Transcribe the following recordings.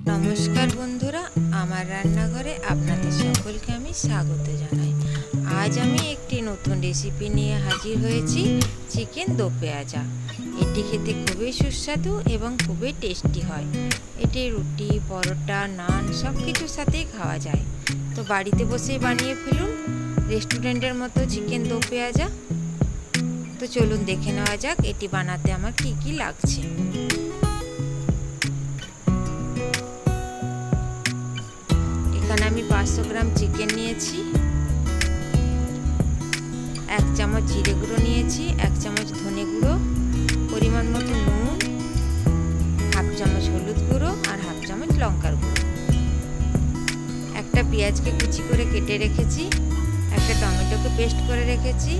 नमस्कार बंधुरा आमार रान्नाघरे आपनादेर सकलके आमी स्वागत जानाई। आज आमी एकटी नतून रेसिपि निये हाजिर हयेछि चिकेन दो पेঁয়াজা। एटी खेते खूबই सुस्वादु एबं खूबই टेस्टी हय। एटी रुटी परोटा नान सब किछुर साथेई खाওয়া যায়। तो बाड़ीते बसेই बानिয়ে ফেলুন रेस्टुरेंटेर मतो चिकेन दो পেঁয়াজা। तो चलुन देखे नेওয়া যাক एटी बानाते आमार की की लागছে। এখানে আমি 500 গ্রাম চিকেন নিয়েছি, 1 চামচ জিরে গুঁড়ো নিয়েছি, 1 চামচ ধনে গুঁড়ো, পরিমাণ মতো নুন, হাফ চামচ হলুদ গুঁড়ো আর হাফ চামচ লঙ্কার গুঁড়ো। একটা পেঁয়াজকে কুচি করে কেটে রেখেছি, একটা টমেটোকে পেস্ট করে রেখেছি,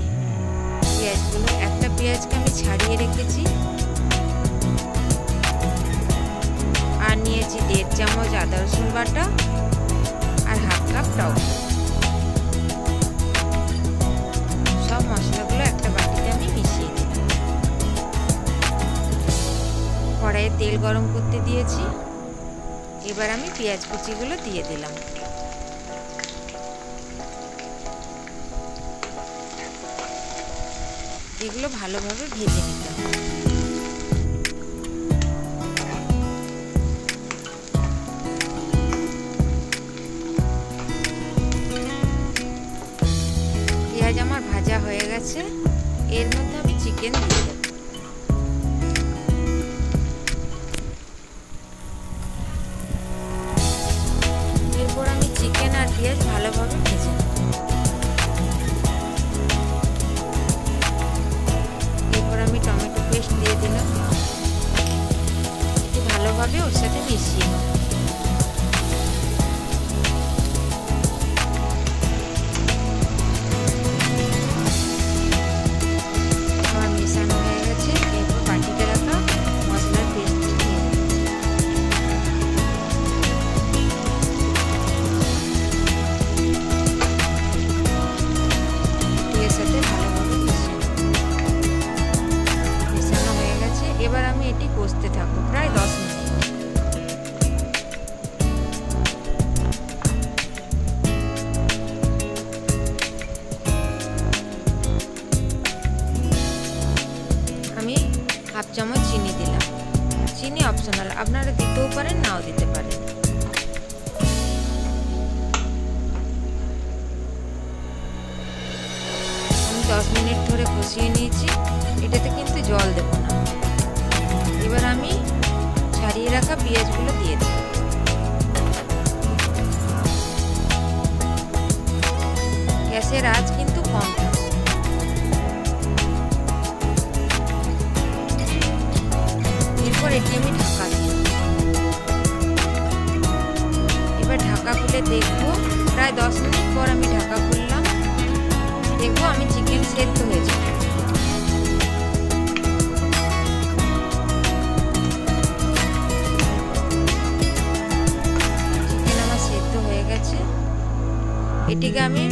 পেঁয়াজগুলো একটা পেঁয়াজকে আমি ছাড়িয়ে রেখেছি, আর নিয়েছি 1.5 চামচ আদা রসুন বাটা আর হাফ কাপ টক। সব মশলাগুলো একটা বাটিতে আমি মিশিয়ে দিলাম। কড়াইয়ে তেল গরম করতে দিয়েছি, এবার আমি পেঁয়াজ কুচিগুলো দিয়ে দিলাম। এগুলো ভালোভাবে ভেজে নিতে হবে। পেঁয়াজ আমার ভাজা হয়ে গেছে, এর মধ্যে আমি চিকেন দিয়ে দেব। এরপর আমি চিকেন আর পেঁয়াজ ভালোভাবে ভেজে নেব। এরপর আমি টমেটো পেস্ট দিয়ে দিলাম, ভালোভাবে ওর সাথে মিশিয়ে নেব। এবার আমি এটি কষতে থাকবো প্রায় 10 মিনিট। আমি হাফ চামচ চিনি দিলাম। চিনি অপশনাল, আপনারা দিতেও পারেন নাও দিতে পারেন। আমি 10 মিনিট ধরে কষিয়ে নিয়েছি, এটাতে কিন্তু জল দেব না। এবার আমি ছাড়িয়ে রাখা পেঁয়াজগুলো দিয়ে দেব। গ্যাসের আঁচ কিন্তু কম থাকবে। এরপর এটি আমি ঢাকা দিব। এবার ঢাকা খুলে দেখবো, প্রায় 10 মিনিট পর আমি ঢাকা খুললাম, দেখবো আমি চিকেন সেদ্ধ হয়ে যাবে। এটিকে আমি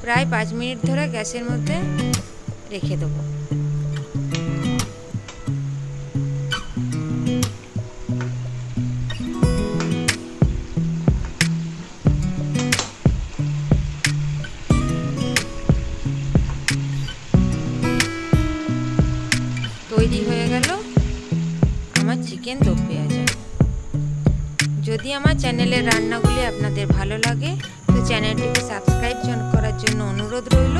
প্রায় 5 মিনিট ধরে গ্যাসের মধ্যে রেখে দেব। তৈরি হয়ে গেল আমার চিকেন দো পেঁয়াজা। যদি আমার চ্যানেলের রান্নাগুলি আপনাদের ভালো লাগে তো চ্যানেলটিকে সাবস্ক্রাইব করার জন্য অনুরোধ রইল।